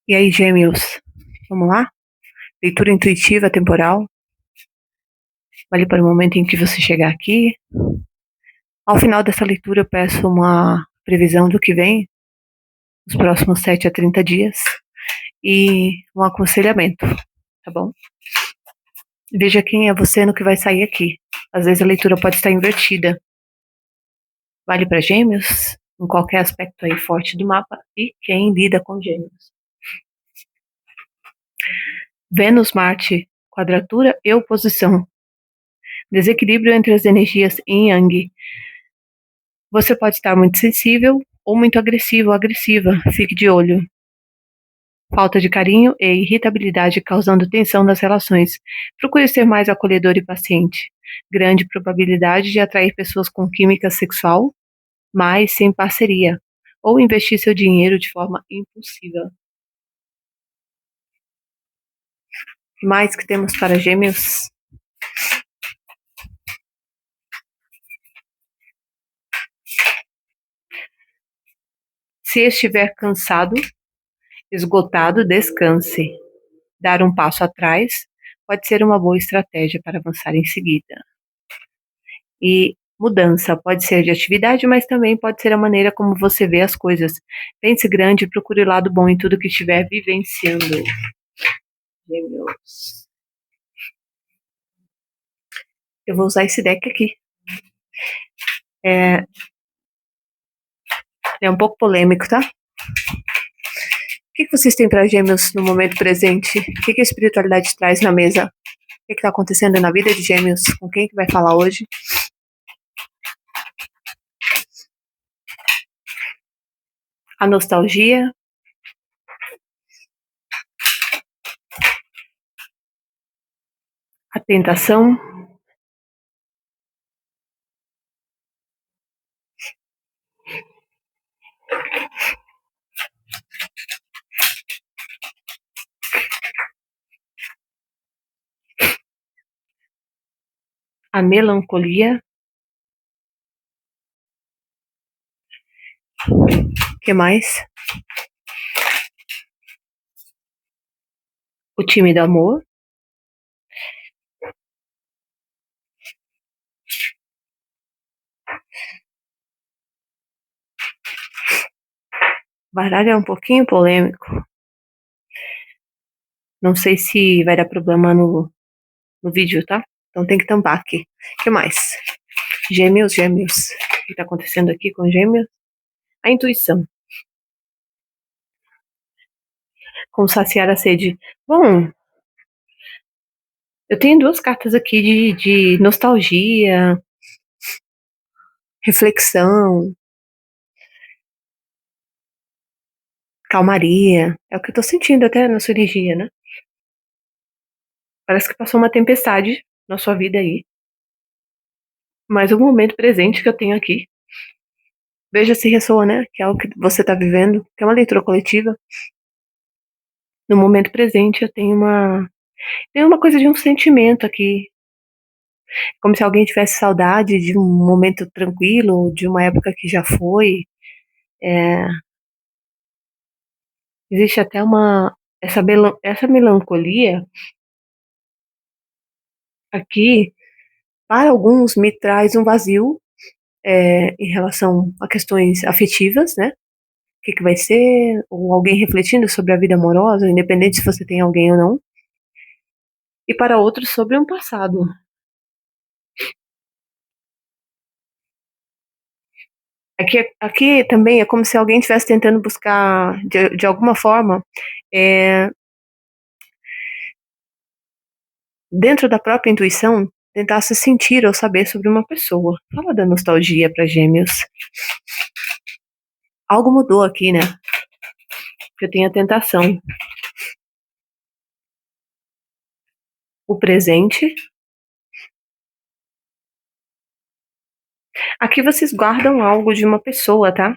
E aí, gêmeos, vamos lá? Leitura intuitiva temporal. Vale para o momento em que você chegar aqui. Ao final dessa leitura, eu peço uma previsão do que vem, nos próximos 7 a 30 dias, e um aconselhamento, tá bom? Veja quem é você no que vai sair aqui. Às vezes a leitura pode estar invertida. Vale para gêmeos, em qualquer aspecto aí forte do mapa, e quem lida com gêmeos. Vênus, Marte, quadratura e oposição. Desequilíbrio entre as energias yin e yang. Você pode estar muito sensível ou muito agressivo ou agressiva, fique de olho. Falta de carinho e irritabilidade causando tensão nas relações. Procure ser mais acolhedor e paciente. Grande probabilidade de atrair pessoas com química sexual, mas sem parceria. Ou investir seu dinheiro de forma impulsiva. O que mais que temos para gêmeos? Se estiver cansado, esgotado, descanse. Dar um passo atrás pode ser uma boa estratégia para avançar em seguida. E mudança pode ser de atividade, mas também pode ser a maneira como você vê as coisas. Pense grande e procure o lado bom em tudo que estiver vivenciando. Gêmeos. Eu vou usar esse deck aqui. É um pouco polêmico, tá? O que vocês têm para gêmeos no momento presente? O que a espiritualidade traz na mesa? O que está acontecendo na vida de gêmeos? Com quem que vai falar hoje? A nostalgia, a tentação, a melancolia. O que mais? O time do amor. O baralho é um pouquinho polêmico. Não sei se vai dar problema no vídeo, tá? Então tem que tampar aqui. O que mais? Gêmeos, gêmeos. O que tá acontecendo aqui com gêmeos? A intuição. Como saciar a sede. Bom, eu tenho duas cartas aqui de nostalgia, reflexão, calmaria. É o que eu tô sentindo até na sua energia, né? Parece que passou uma tempestade na sua vida aí. Mas o momento presente que eu tenho aqui. Veja se ressoa, né? Que é o que você tá vivendo, que é uma leitura coletiva. No momento presente eu tenho uma coisa de um sentimento aqui, como se alguém tivesse saudade de um momento tranquilo, de uma época que já foi. É, existe até essa melancolia aqui, para alguns, me traz um vazio em relação a questões afetivas, né? O que vai ser, ou alguém refletindo sobre a vida amorosa, independente se você tem alguém ou não, e para outros sobre um passado. Aqui também é como se alguém estivesse tentando buscar, de alguma forma, é, dentro da própria intuição, tentar se sentir ou saber sobre uma pessoa. Fala da nostalgia para gêmeos. Algo mudou aqui, né? Eu tenho a tentação. O presente. Aqui vocês guardam algo de uma pessoa, tá?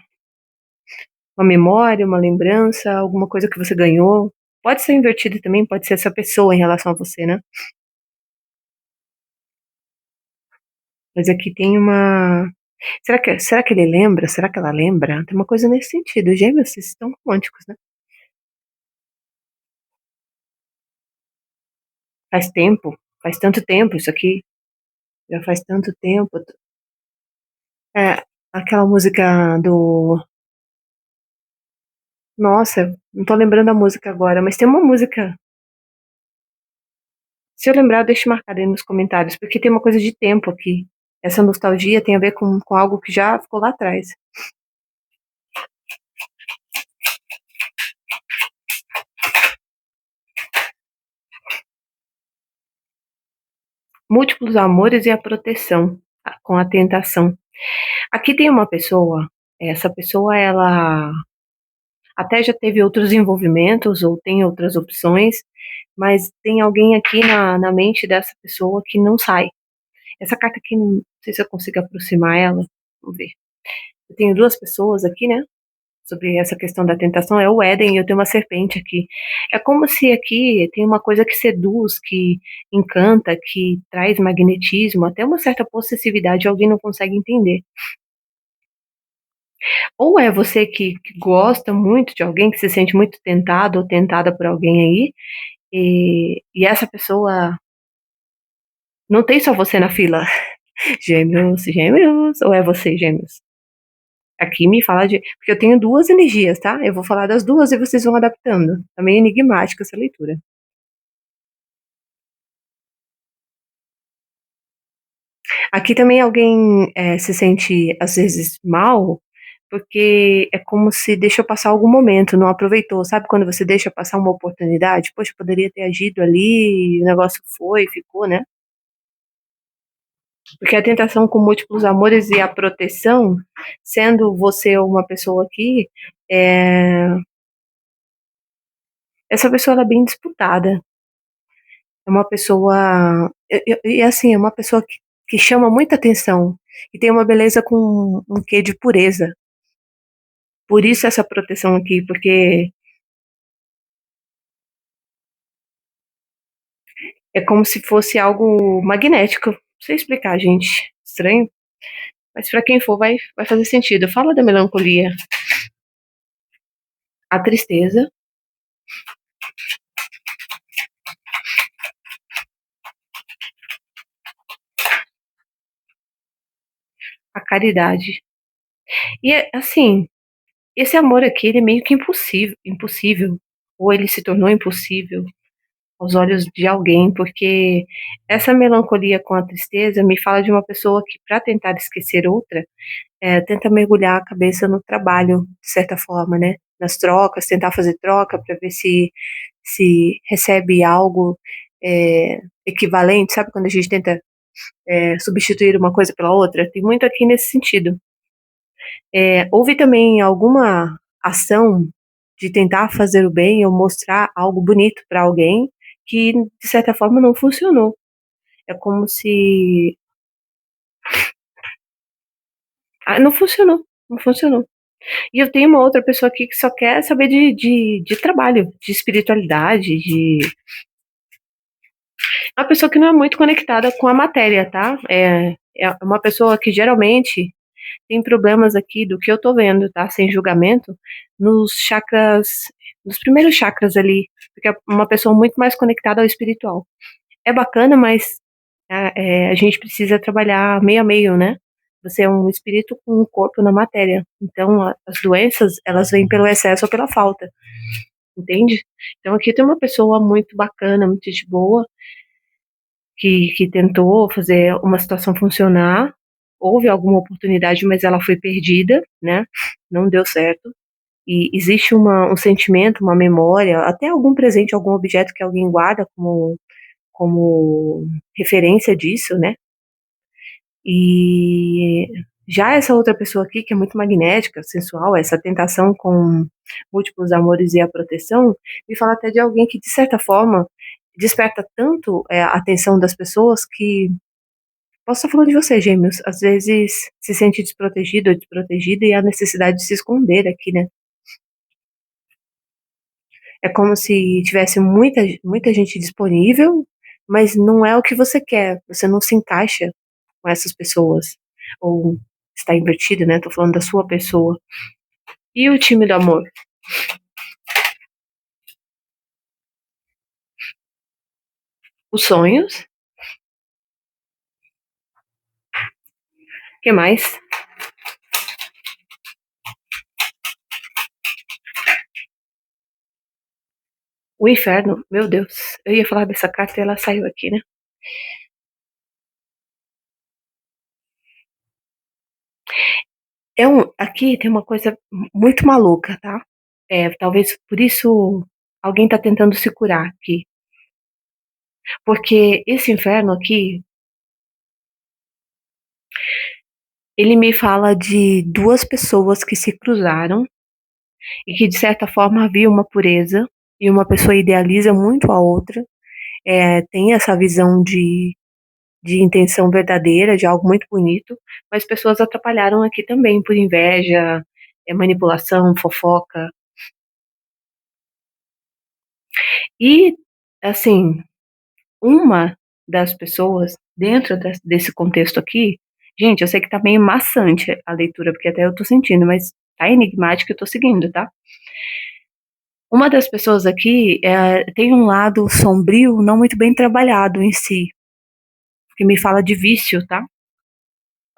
Uma memória, uma lembrança, alguma coisa que você ganhou. Pode ser invertido também, pode ser essa pessoa em relação a você, né? Mas aqui tem uma. Será que ele lembra? Será que ela lembra? Tem uma coisa nesse sentido. Gêmeos, vocês estão românticos, né? Faz tempo, faz tanto tempo isso aqui, já faz tanto tempo. É, aquela música do. Nossa, não tô lembrando a música agora, mas tem uma música. Se eu lembrar, deixa marcado aí nos comentários, porque tem uma coisa de tempo aqui. Essa nostalgia tem a ver com algo que já ficou lá atrás. Múltiplos amores e a proteção com a tentação. Aqui tem uma pessoa, essa pessoa ela até já teve outros envolvimentos ou tem outras opções, mas tem alguém aqui na mente dessa pessoa que não sai. Essa carta aqui, não sei se eu consigo aproximar ela. Vamos ver. Eu tenho duas pessoas aqui, né? Sobre essa questão da tentação, é o Éden e eu tenho uma serpente aqui. É como se aqui tem uma coisa que seduz, que encanta, que traz magnetismo, até uma certa possessividade, alguém não consegue entender. Ou é você que gosta muito de alguém, que se sente muito tentado ou tentada por alguém aí, e essa pessoa não tem só você na fila. Gêmeos, gêmeos, ou é você, gêmeos? Aqui me fala de. Porque eu tenho duas energias, tá? Eu vou falar das duas e vocês vão adaptando. Tá meio enigmática essa leitura. Aqui também alguém se sente, às vezes, mal, porque é como se deixou passar algum momento, não aproveitou. Sabe quando você deixa passar uma oportunidade? Poxa, poderia ter agido ali, o negócio foi, ficou, né? Porque a tentação com múltiplos amores e a proteção, sendo você uma pessoa aqui, é, essa pessoa ela é bem disputada. É uma pessoa. E assim, é uma pessoa que chama muita atenção. E tem uma beleza com um quê de pureza. Por isso essa proteção aqui, porque é como se fosse algo magnético. Não sei explicar, gente. Estranho. Mas para quem for, vai fazer sentido. Fala da melancolia, a tristeza, a caridade. E assim, esse amor aqui, ele é meio que impossível, impossível. Ou ele se tornou impossível aos olhos de alguém, porque essa melancolia com a tristeza me fala de uma pessoa que, para tentar esquecer outra, tenta mergulhar a cabeça no trabalho, de certa forma, né? Nas trocas, tentar fazer troca para ver se recebe algo equivalente, sabe? Quando a gente tenta substituir uma coisa pela outra, tem muito aqui nesse sentido. Houve também alguma ação de tentar fazer o bem ou mostrar algo bonito para alguém que, de certa forma, não funcionou. É como se. Ah, não funcionou, não funcionou. E eu tenho uma outra pessoa aqui que só quer saber de trabalho, de espiritualidade, de. É uma pessoa que não é muito conectada com a matéria, tá? É uma pessoa que geralmente tem problemas aqui do que eu tô vendo, tá? Sem julgamento, nos chakras, nos primeiros chakras ali, porque é uma pessoa muito mais conectada ao espiritual. É bacana, mas a gente precisa trabalhar meio a meio, né? Você é um espírito com um corpo na matéria. Então, as doenças, elas vêm pelo excesso ou pela falta, entende? Então, aqui tem uma pessoa muito bacana, muito de boa, que tentou fazer uma situação funcionar. Houve alguma oportunidade, mas ela foi perdida, né? Não deu certo. E existe um sentimento, uma memória, até algum presente, algum objeto que alguém guarda como referência disso, né? E já essa outra pessoa aqui, que é muito magnética, sensual, essa tentação com múltiplos amores e a proteção, me fala até de alguém que, de certa forma, desperta tanto a atenção das pessoas que. Posso estar falando de você, gêmeos. Às vezes se sente desprotegido ou desprotegida e a necessidade de se esconder aqui, né? É como se tivesse muita gente disponível, mas não é o que você quer. Você não se encaixa com essas pessoas. Ou está invertido, né? Tô falando da sua pessoa. E o time do amor? Os sonhos. O que mais? O inferno. Meu Deus. Eu ia falar dessa carta e ela saiu aqui, né? Aqui tem uma coisa muito maluca, tá? Talvez por isso alguém tá tentando se curar aqui. Porque esse inferno aqui, ele me fala de duas pessoas que se cruzaram e que, de certa forma, havia uma pureza e uma pessoa idealiza muito a outra, tem essa visão de intenção verdadeira, de algo muito bonito, mas pessoas atrapalharam aqui também por inveja, manipulação, fofoca. E, assim, uma das pessoas, dentro desse contexto aqui, gente, eu sei que tá meio maçante a leitura, porque até eu tô sentindo, mas tá enigmático e eu tô seguindo, tá? Uma das pessoas aqui tem um lado sombrio, não muito bem trabalhado em si, que me fala de vício, tá?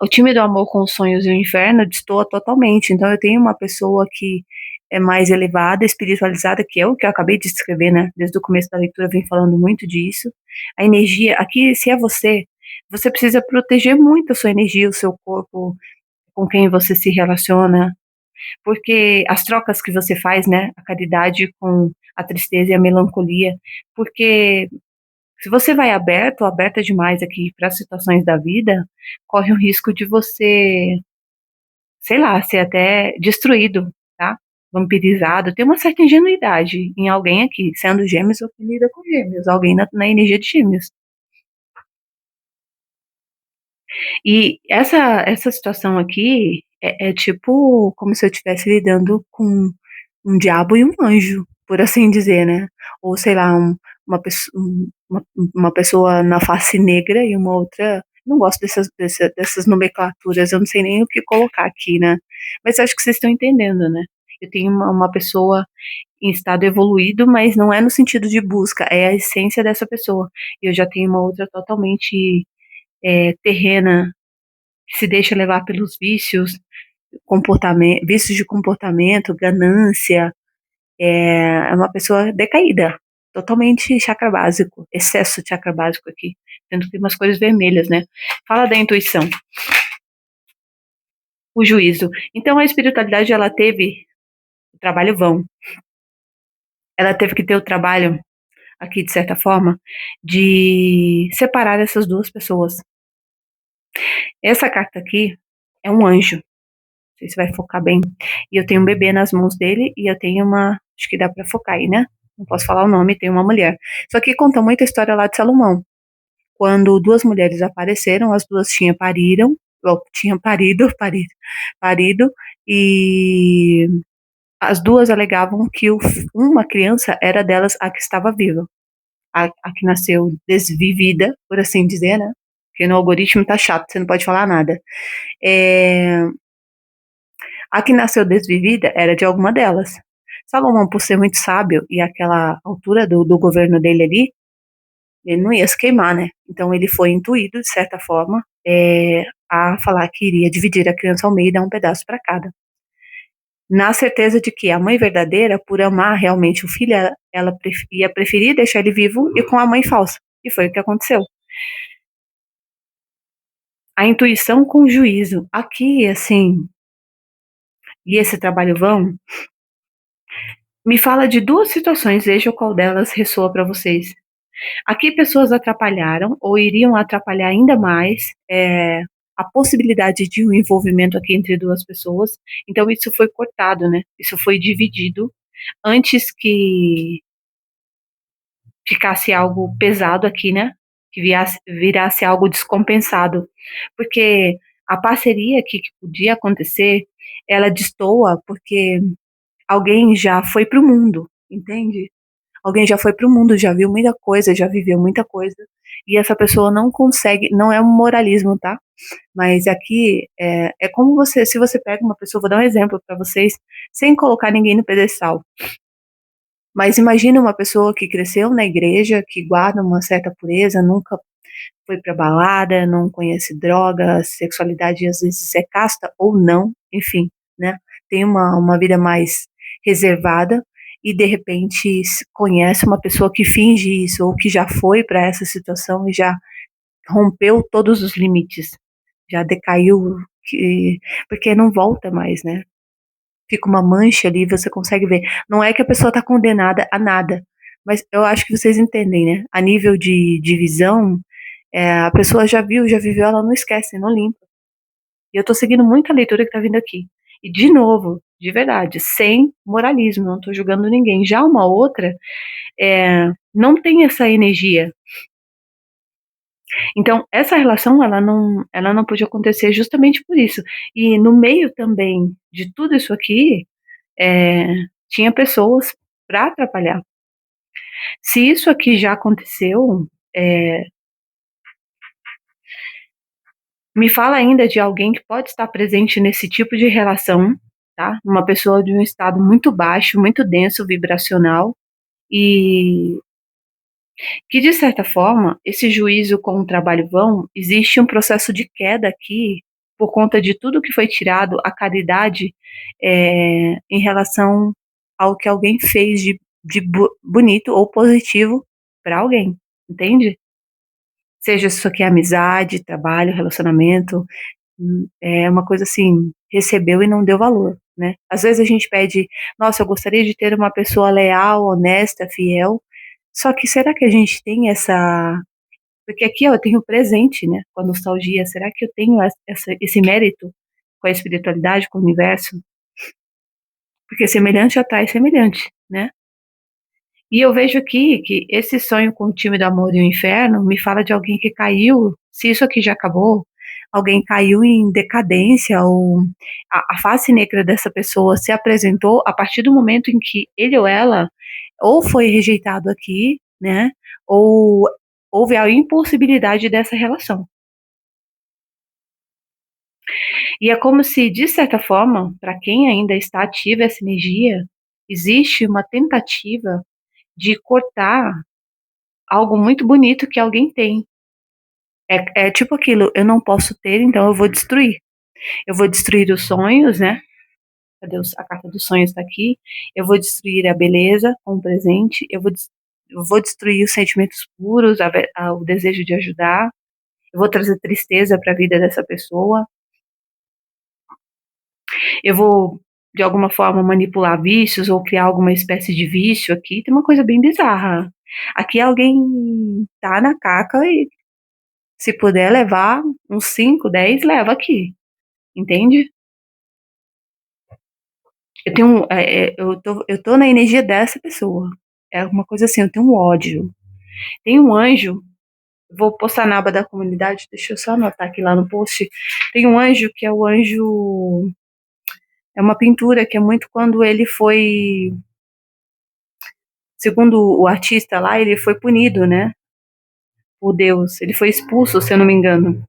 O time do amor com os sonhos e o inferno destoa totalmente. Então eu tenho uma pessoa que é mais elevada, espiritualizada, que é o que eu acabei de escrever, né? Desde o começo da leitura eu venho falando muito disso. A energia, aqui, se é você, você precisa proteger muito a sua energia, o seu corpo, com quem você se relaciona, porque as trocas que você faz, né? A caridade com a tristeza e a melancolia, porque se você vai aberto ou aberta demais aqui para as situações da vida, corre o risco de você, sei lá, ser até destruído, tá? Vampirizado. Tem uma certa ingenuidade em alguém aqui, sendo gêmeos ou que lida com gêmeos, alguém na energia de gêmeos. E essa situação aqui é tipo como se eu estivesse lidando com um diabo e um anjo, por assim dizer, né? Ou sei lá, uma pessoa na face negra e uma outra. Não gosto dessas nomenclaturas, eu não sei nem o que colocar aqui, né? Mas acho que vocês estão entendendo, né? Eu tenho uma pessoa em estado evoluído, mas não é no sentido de busca, é a essência dessa pessoa. E eu já tenho uma outra totalmente terrena, que se deixa levar pelos vícios, vícios de comportamento, ganância, é uma pessoa decaída, totalmente chakra básico, excesso de chakra básico aqui, tendo que tem umas cores vermelhas, né? Fala da intuição, o juízo. Então a espiritualidade ela teve o trabalho vão, ela teve que ter o trabalho aqui de certa forma de separar essas duas pessoas. Essa carta aqui é um anjo, não sei se vai focar bem. E eu tenho um bebê nas mãos dele e eu tenho acho que dá para focar aí, né? Não posso falar o nome, tem uma mulher. Isso aqui conta muita história lá de Salomão. Quando duas mulheres apareceram, as duas tinham parido, e as duas alegavam que uma criança era delas a que estava viva, a que nasceu desvivida, por assim dizer, né? Porque no algoritmo tá chato, você não pode falar nada. É, a que nasceu desvivida era de alguma delas. Salomão, por ser muito sábio e aquela altura do governo dele ali, ele não ia se queimar, né? Então ele foi intuído, de certa forma, a falar que iria dividir a criança ao meio e dar um pedaço para cada. Na certeza de que a mãe verdadeira, por amar realmente o filho, ela ia preferir deixar ele vivo e com a mãe falsa. E foi o que aconteceu. A intuição com o juízo. Aqui, assim, e esse trabalho vão, me fala de duas situações, veja qual delas ressoa para vocês. Aqui pessoas atrapalharam ou iriam atrapalhar ainda mais a possibilidade de um envolvimento aqui entre duas pessoas. Então isso foi cortado, né? Isso foi dividido antes que ficasse algo pesado aqui, né? Que virasse algo descompensado. Porque a parceria aqui que podia acontecer, ela destoa porque alguém já foi para o mundo, entende? Alguém já foi para o mundo, já viu muita coisa, já viveu muita coisa, e essa pessoa não consegue, não é um moralismo, tá? Mas aqui é como você, se você pega uma pessoa, vou dar um exemplo para vocês, sem colocar ninguém no pedestal. Mas imagina uma pessoa que cresceu na igreja, que guarda uma certa pureza, nunca foi pra balada, não conhece droga, sexualidade às vezes é casta ou não, enfim, né? Tem uma vida mais reservada e de repente conhece uma pessoa que finge isso ou que já foi para essa situação e já rompeu todos os limites, já decaiu, que, porque não volta mais, né? Fica uma mancha ali, você consegue ver. Não é que a pessoa está condenada a nada, mas eu acho que vocês entendem, né? A nível de visão, a pessoa já viu, já viveu, ela não esquece, não limpa. E eu tô seguindo muita leitura que tá vindo aqui. E, de novo, de verdade, sem moralismo, não tô julgando ninguém. Já uma outra, não tem essa energia. Então, essa relação, ela não pôde acontecer justamente por isso. E no meio também de tudo isso aqui, é, tinha pessoas para atrapalhar. Se isso aqui já aconteceu, é, me fala ainda de alguém que pode estar presente nesse tipo de relação, tá? Uma pessoa de um estado muito baixo, muito denso, vibracional, e que, de certa forma, esse juízo com o trabalho vão, existe um processo de queda aqui, por conta de tudo que foi tirado, a caridade em relação ao que alguém fez de bonito ou positivo para alguém, entende? Seja isso aqui amizade, trabalho, relacionamento, é uma coisa assim, recebeu e não deu valor, né? Às vezes a gente pede, nossa, eu gostaria de ter uma pessoa leal, honesta, fiel, só que será que a gente tem essa. Porque aqui ó, eu tenho presente, né? Com a nostalgia, será que eu tenho esse mérito com a espiritualidade, com o universo? Porque semelhante atrai semelhante, né? E eu vejo aqui que esse sonho com o time do amor e o inferno me fala de alguém que caiu, se isso aqui já acabou, alguém caiu em decadência, ou a face negra dessa pessoa se apresentou a partir do momento em que ele ou ela ou foi rejeitado aqui, né, ou houve a impossibilidade dessa relação. E é como se, de certa forma, para quem ainda está ativa essa energia, existe uma tentativa de cortar algo muito bonito que alguém tem. É tipo aquilo, eu não posso ter, então eu vou destruir. Eu vou destruir os sonhos, né? Cadê a carta dos sonhos está aqui. Eu vou destruir a beleza com o presente. Eu vou destruir os sentimentos puros, o desejo de ajudar. Eu vou trazer tristeza para a vida dessa pessoa. Eu vou, de alguma forma, manipular vícios ou criar alguma espécie de vício aqui. Tem uma coisa bem bizarra. Aqui alguém tá na caca e se puder levar uns 5, 10, leva aqui. Entende? Eu tô na energia dessa pessoa. É uma coisa assim, eu tenho um ódio. Tem um anjo, vou postar na aba da comunidade, deixa eu só anotar aqui lá no post. Tem um anjo que é o anjo. É uma pintura que é muito quando ele foi. Segundo o artista lá, ele foi punido, né? Por Deus. Ele foi expulso, se eu não me engano.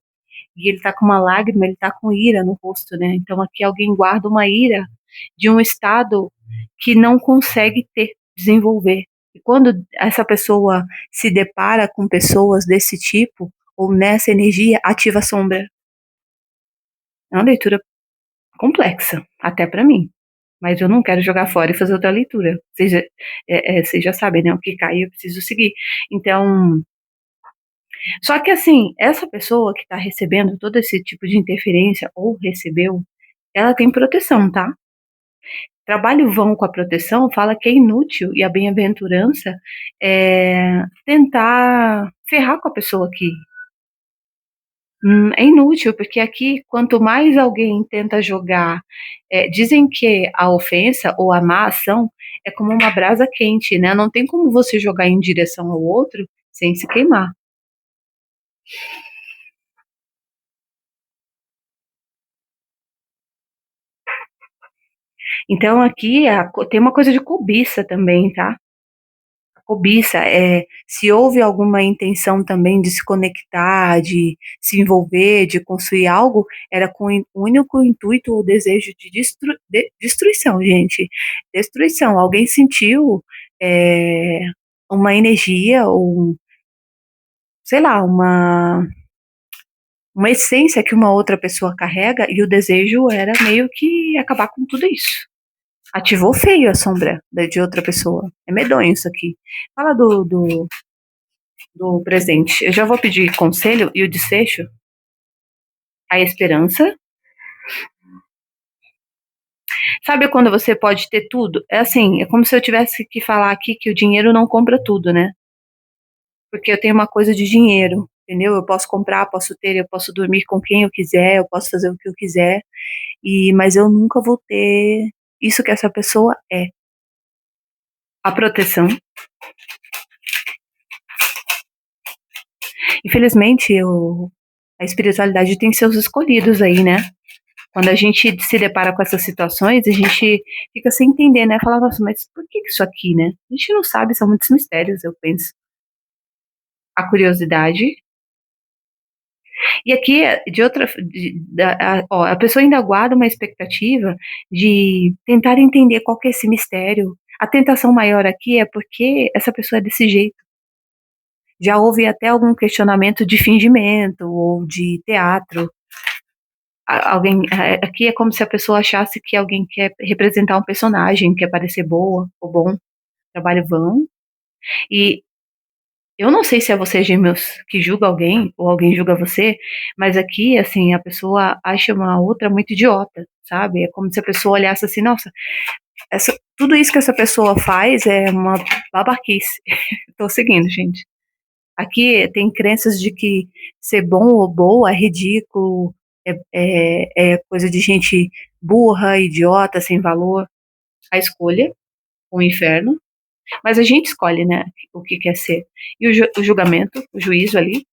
E ele tá com uma lágrima, ele tá com ira no rosto, né? Então aqui alguém guarda uma ira de um estado que não consegue desenvolver. E quando essa pessoa se depara com pessoas desse tipo, ou nessa energia, ativa a sombra. É uma leitura complexa, até para mim. Mas eu não quero jogar fora e fazer outra leitura. Vocês já sabem, né? O que cai eu preciso seguir. Então, só que assim, essa pessoa que está recebendo todo esse tipo de interferência, ou recebeu, ela tem proteção, tá? Trabalho vão com a proteção fala que é inútil e a bem-aventurança é tentar ferrar com a pessoa aqui. É inútil, porque aqui, quanto mais alguém tenta jogar, dizem que a ofensa ou a má ação é como uma brasa quente, né? Não tem como você jogar em direção ao outro sem se queimar. Então aqui tem uma coisa de cobiça também, tá? Cobiça, se houve alguma intenção também de se conectar, de se envolver, de construir algo, era com o único intuito ou desejo de destruição, gente. Destruição. Alguém sentiu. é, uma energia ou, sei lá, uma essência que uma outra pessoa carrega e o desejo era meio que acabar com tudo isso. Ativou feio a sombra de outra pessoa. É medonho isso aqui. Fala do presente. Eu já vou pedir conselho e o desfecho. A esperança. Sabe quando você pode ter tudo? É assim, é como se eu tivesse que falar aqui que o dinheiro não compra tudo, né? Porque eu tenho uma coisa de dinheiro, entendeu? Eu posso comprar, posso ter, eu posso dormir com quem eu quiser, eu posso fazer o que eu quiser, mas eu nunca vou ter isso que essa pessoa é. A proteção. Infelizmente, a espiritualidade tem seus escolhidos aí, né? Quando a gente se depara com essas situações, a gente fica sem entender, né? Fala, nossa, mas por que isso aqui, né? A gente não sabe, são muitos mistérios, eu penso. A curiosidade. E aqui, de outra, ó, a pessoa ainda guarda uma expectativa de tentar entender qual que é esse mistério. A tentação maior aqui é porque essa pessoa é desse jeito. Já houve até algum questionamento de fingimento ou de teatro. Alguém aqui é como se a pessoa achasse que alguém quer representar um personagem, quer parecer boa ou bom, trabalho vão. E eu não sei se é você, gêmeos, que julga alguém ou alguém julga você, mas aqui, assim, a pessoa acha uma outra muito idiota, sabe? É como se a pessoa olhasse assim, nossa, tudo isso que essa pessoa faz é uma babaquice. Tô seguindo, gente. Aqui tem crenças de que ser bom ou boa é ridículo, é coisa de gente burra, idiota, sem valor. A escolha, o inferno. Mas a gente escolhe, né, o que quer ser. E o julgamento, o juízo ali,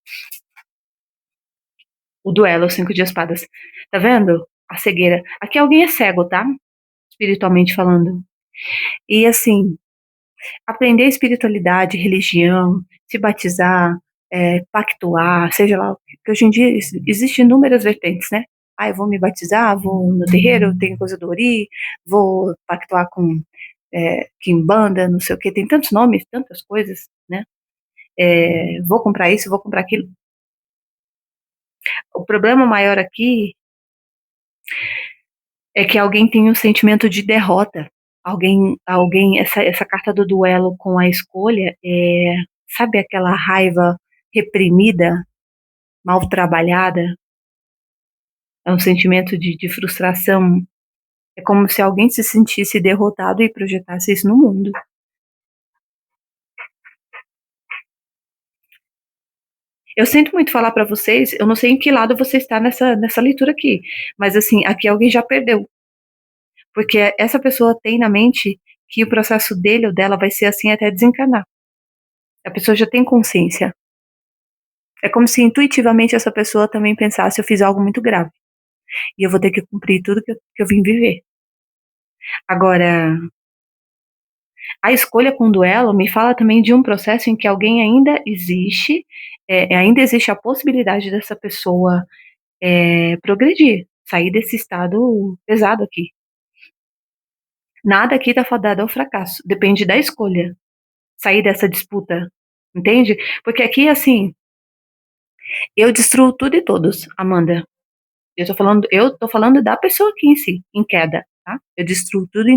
o duelo, os 5 de espadas. Tá vendo? A cegueira. Aqui alguém é cego, tá? Espiritualmente falando. E assim, aprender espiritualidade, religião, se batizar, pactuar, seja lá, que hoje em dia existem inúmeras vertentes, né? Ah, eu vou me batizar, vou no terreiro, tenho coisa do Ori, vou pactuar com Quimbanda, não sei o que, tem tantos nomes, tantas coisas, né? Vou comprar isso, vou comprar aquilo. O problema maior aqui é que alguém tem um sentimento de derrota. Essa carta do duelo com a escolha sabe aquela raiva reprimida, mal trabalhada? É um sentimento de frustração. É como se alguém se sentisse derrotado e projetasse isso no mundo. Eu sinto muito falar para vocês, eu não sei em que lado você está nessa leitura aqui, mas assim, aqui alguém já perdeu, porque essa pessoa tem na mente que o processo dele ou dela vai ser assim até desencarnar. A pessoa já tem consciência. É como se intuitivamente essa pessoa também pensasse: eu fiz algo muito grave e eu vou ter que cumprir tudo que eu vim viver. Agora, a escolha com duelo me fala também de um processo em que alguém ainda existe, ainda existe a possibilidade dessa pessoa progredir, sair desse estado pesado aqui. Nada aqui está fadado ao fracasso, depende da escolha, sair dessa disputa, entende? Porque aqui, assim, eu destruo tudo e todos, Amanda. Eu tô falando da pessoa aqui em si, em queda, tá? Eu destruo tudo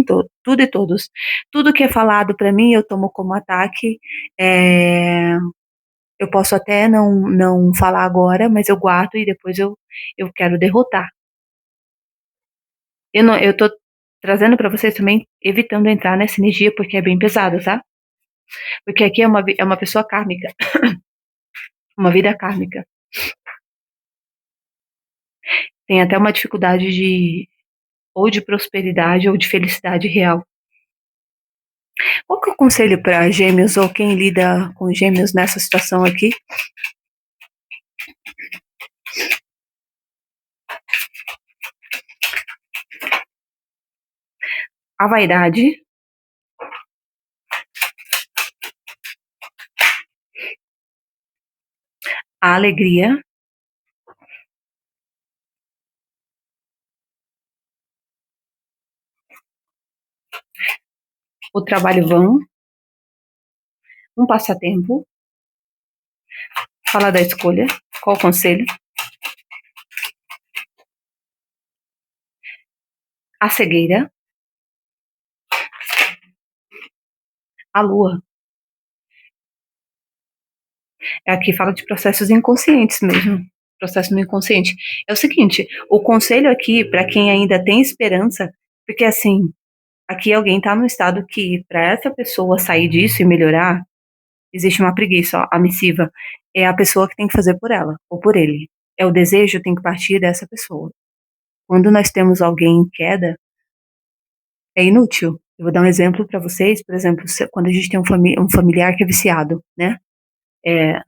e todos. Tudo que é falado para mim, eu tomo como ataque. É, eu posso até não falar agora, mas eu guardo e depois eu quero derrotar. Eu tô trazendo para vocês também, evitando entrar nessa energia, porque é bem pesado, tá? Porque aqui é uma pessoa kármica, uma vida kármica. Tem até uma dificuldade ou de prosperidade ou de felicidade real. Qual que é o conselho para gêmeos ou quem lida com gêmeos nessa situação aqui? A vaidade, a alegria, o trabalho vão um passatempo, fala da escolha, qual o conselho, a cegueira, a lua. Aqui fala de processos inconscientes mesmo, processo no inconsciente. É o seguinte, o conselho aqui, para quem ainda tem esperança, porque assim, aqui alguém está no estado que, para essa pessoa sair disso e melhorar, existe uma preguiça, ó, a missiva. É a pessoa que tem que fazer por ela, ou por ele. É o desejo tem que partir dessa pessoa. Quando nós temos alguém em queda, é inútil. Eu vou dar um exemplo para vocês, por exemplo, quando a gente tem um familiar que é viciado, né? É,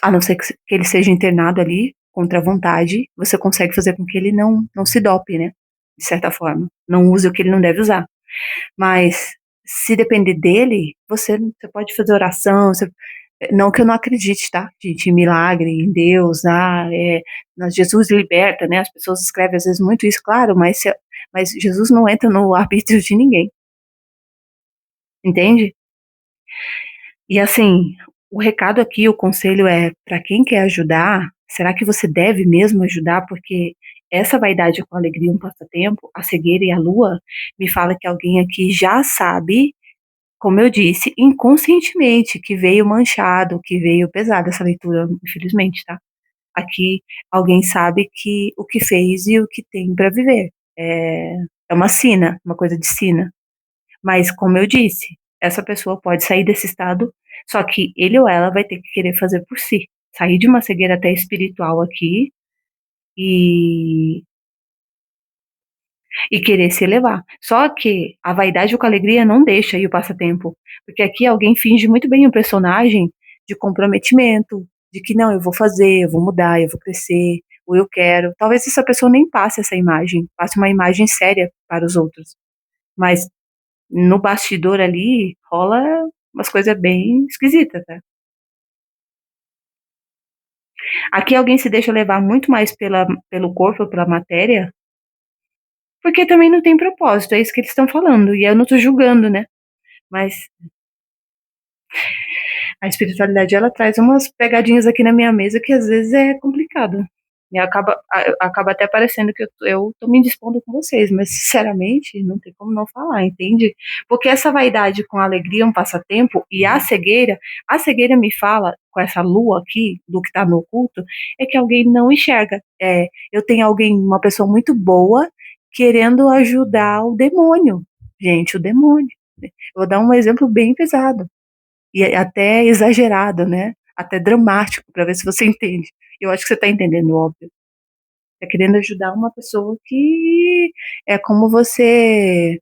a não ser que ele seja internado ali contra a vontade, você consegue fazer com que ele não se dope, né? De certa forma. Não use o que ele não deve usar. Mas se depender dele, você pode fazer oração, não que eu não acredite, tá, gente, em milagre, em Deus, Jesus liberta, né? As pessoas escrevem às vezes muito isso, claro, mas Jesus não entra no arbítrio de ninguém, entende? E assim, o recado aqui, o conselho é para quem quer ajudar, será que você deve mesmo ajudar? Porque essa vaidade com alegria, um passatempo, a cegueira e a lua, me fala que alguém aqui já sabe, como eu disse, inconscientemente, que veio manchado, que veio pesada essa leitura, infelizmente, tá? Aqui alguém sabe que o que fez e o que tem para viver. É uma sina, uma coisa de sina. Mas, como eu disse, essa pessoa pode sair desse estado, só que ele ou ela vai ter que querer fazer por si. Sair de uma cegueira até espiritual aqui e, e querer se elevar. Só que a vaidade com a alegria não deixa aí o passatempo. Porque aqui alguém finge muito bem um personagem de comprometimento, de que não, eu vou fazer, eu vou mudar, eu vou crescer, ou eu quero. Talvez essa pessoa nem passe essa imagem, passe uma imagem séria para os outros. Mas no bastidor ali rola umas coisas bem esquisitas, tá? Aqui alguém se deixa levar muito mais pelo corpo, pela matéria, porque também não tem propósito, é isso que eles estão falando, e eu não tô julgando, né? Mas a espiritualidade, ela traz umas pegadinhas aqui na minha mesa que às vezes é complicado. E acaba até parecendo que eu tô me indispondo com vocês, mas sinceramente não tem como não falar, entende? Porque essa vaidade com alegria é um passatempo e a cegueira me fala, com essa lua aqui, do que tá no oculto, é que alguém não enxerga. Eu tenho alguém, uma pessoa muito boa, querendo ajudar o demônio. Gente, o demônio. Eu vou dar um exemplo bem pesado e até exagerado, né? Até dramático, para ver se você entende. Eu acho que você está entendendo, óbvio. Está querendo ajudar uma pessoa que é como você.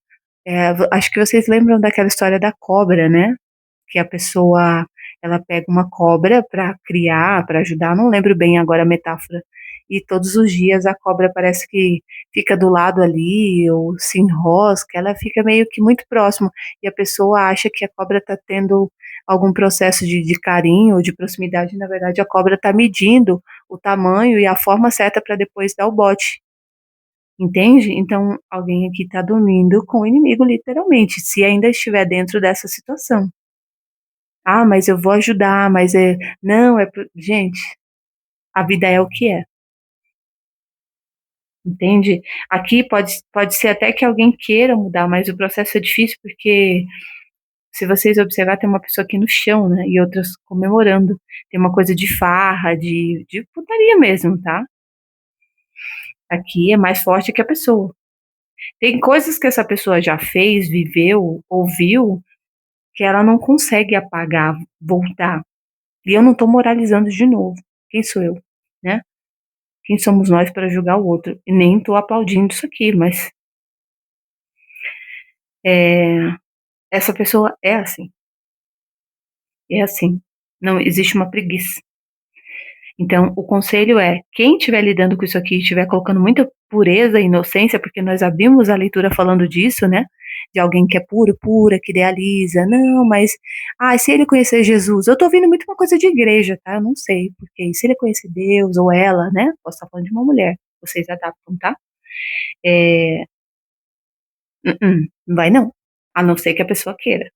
Acho que vocês lembram daquela história da cobra, né? Que a pessoa ela pega uma cobra para criar, para ajudar, não lembro bem agora a metáfora. E todos os dias a cobra parece que fica do lado ali, ou se enrosca, ela fica meio que muito próximo. E a pessoa acha que a cobra está tendo algum processo de carinho ou de proximidade. Na verdade, a cobra está medindo o tamanho e a forma certa para depois dar o bote. Entende? Então, alguém aqui está dormindo com o inimigo, literalmente, se ainda estiver dentro dessa situação. Ah, mas eu vou ajudar, mas é. Não, gente, a vida é o que é, entende? Aqui pode ser até que alguém queira mudar, mas o processo é difícil porque, se vocês observar, tem uma pessoa aqui no chão, né? E outras comemorando. Tem uma coisa de farra, de putaria mesmo, tá? Aqui é mais forte que a pessoa. Tem coisas que essa pessoa já fez, viveu, ouviu, que ela não consegue apagar, voltar. E eu não tô moralizando de novo. Quem sou eu, né? Quem somos nós para julgar o outro? E nem estou aplaudindo isso aqui, mas é, essa pessoa é assim, é assim. Não existe uma preguiça. Então, o conselho é: quem estiver lidando com isso aqui, estiver colocando muita pureza e inocência, porque nós abrimos a leitura falando disso, né? De alguém que é puro, pura, que idealiza. Não, mas, se ele conhecer Jesus, eu tô ouvindo muito uma coisa de igreja, tá? Eu não sei, porque se ele conhecer Deus ou ela, né? Posso estar falando de uma mulher, vocês adaptam, tá? É, não vai não, a não ser que a pessoa queira.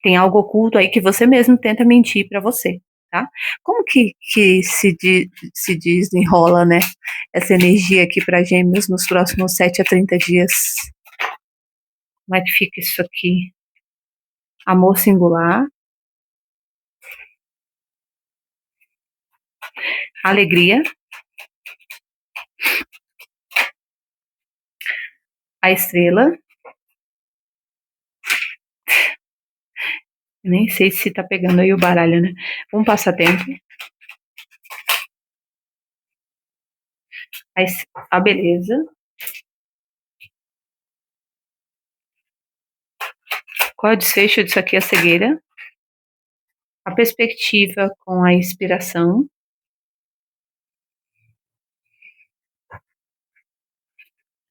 Tem algo oculto aí que você mesmo tenta mentir para você, tá? Como que se desenrola, né, essa energia aqui para Gêmeos nos próximos 7 a 30 dias? Como é que fica isso aqui? Amor singular, alegria, a estrela. Nem sei se tá pegando aí o baralho, né? Um passatempo, a beleza. Qual é o desfecho disso aqui? A cegueira, a perspectiva com a inspiração,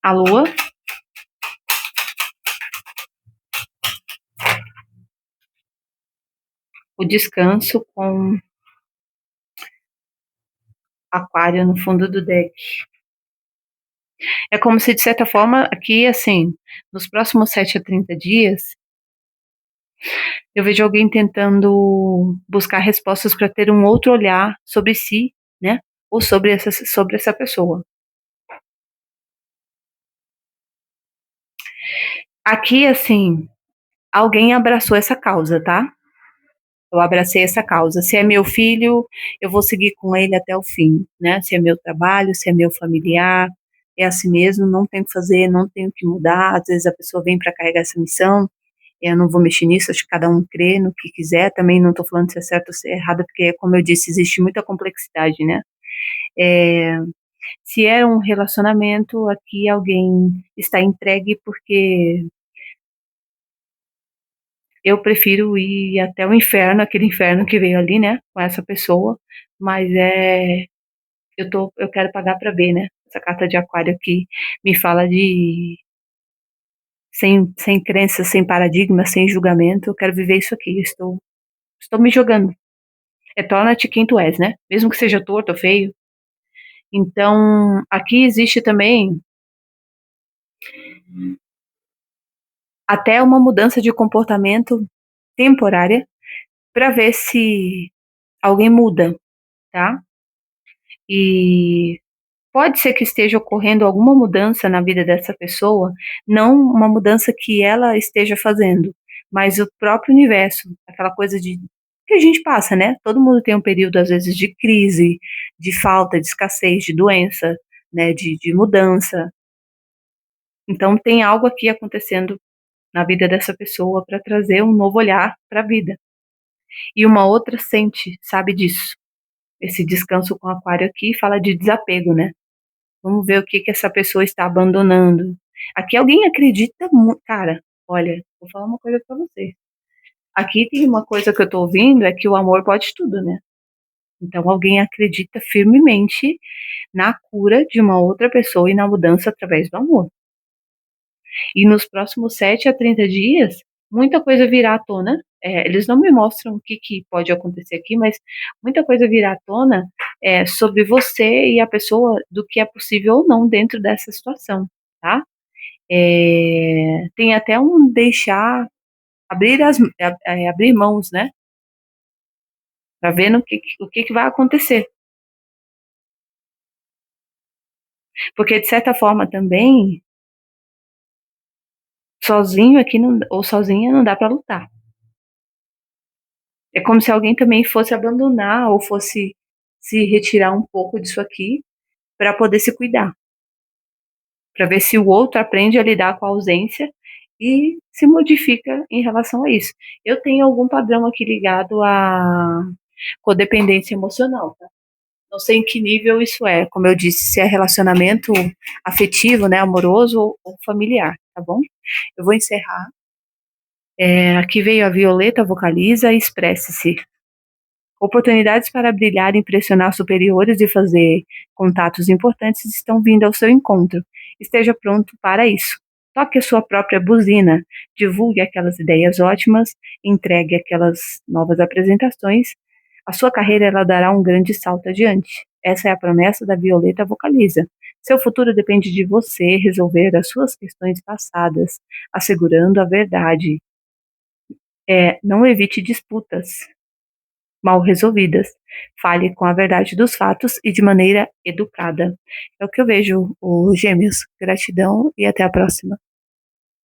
a lua, o descanso com aquário no fundo do deck. É como se, de certa forma, aqui, assim, nos próximos 7 a 30 dias, eu vejo alguém tentando buscar respostas para ter um outro olhar sobre si, né? Ou sobre essa pessoa. Aqui, assim, alguém abraçou essa causa, tá? Eu abracei essa causa. Se é meu filho, eu vou seguir com ele até o fim, né? Se é meu trabalho, se é meu familiar, é assim mesmo, não tenho que fazer, não tenho que mudar. Às vezes a pessoa vem para carregar essa missão, eu não vou mexer nisso, acho que cada um crê no que quiser. Também não estou falando se é certo ou se é errado, porque, como eu disse, existe muita complexidade, né? É, se é um relacionamento, aqui alguém está entregue porque eu prefiro ir até o inferno, aquele inferno que veio ali, né, com essa pessoa, mas eu quero pagar para ver, né? Essa carta de aquário aqui me fala de sem crença, sem paradigma, sem julgamento, eu quero viver isso aqui, estou me jogando. É torna-te quem tu és, né? Mesmo que seja torto ou feio. Então, aqui existe também até uma mudança de comportamento temporária para ver se alguém muda, tá? E pode ser que esteja ocorrendo alguma mudança na vida dessa pessoa, não uma mudança que ela esteja fazendo, mas o próprio universo, aquela coisa de que a gente passa, né? Todo mundo tem um período, às vezes, de crise, de falta, de escassez, de doença, né? De mudança. Então, tem algo aqui acontecendo na vida dessa pessoa para trazer um novo olhar para a vida. E uma outra sente, sabe disso. Esse descanso com aquário aqui fala de desapego, né? Vamos ver o que que essa pessoa está abandonando. Aqui alguém acredita muito. Cara, olha, vou falar uma coisa pra você. Aqui tem uma coisa que eu tô ouvindo, é que o amor pode tudo, né? Então alguém acredita firmemente na cura de uma outra pessoa e na mudança através do amor. E nos próximos 7 a 30 dias, muita coisa virá à tona. Eles não me mostram o que, que pode acontecer aqui, mas muita coisa virá à tona sobre você e a pessoa, do que é possível ou não dentro dessa situação, tá? Tem até um deixar, abrir mãos, né? Para ver o que, que vai acontecer. Porque, de certa forma, também, sozinho aqui não, ou sozinha não dá para lutar. É como se alguém também fosse abandonar ou fosse se retirar um pouco disso aqui para poder se cuidar, para ver se o outro aprende a lidar com a ausência e se modifica em relação a isso. Eu tenho algum padrão aqui ligado à codependência emocional, tá? Não sei em que nível isso é, como eu disse, se é relacionamento afetivo, né, amoroso ou familiar, tá bom? Eu vou encerrar. Aqui veio a Violeta, vocaliza e expresse-se. Oportunidades para brilhar, impressionar superiores e fazer contatos importantes estão vindo ao seu encontro. Esteja pronto para isso. Toque a sua própria buzina, divulgue aquelas ideias ótimas, entregue aquelas novas apresentações. A sua carreira ela dará um grande salto adiante. Essa é a promessa da Violeta Vocaliza. Seu futuro depende de você resolver as suas questões passadas, assegurando a verdade. Não evite disputas mal resolvidas. Fale com a verdade dos fatos e de maneira educada. É o que eu vejo, os Gêmeos. Gratidão e até a próxima.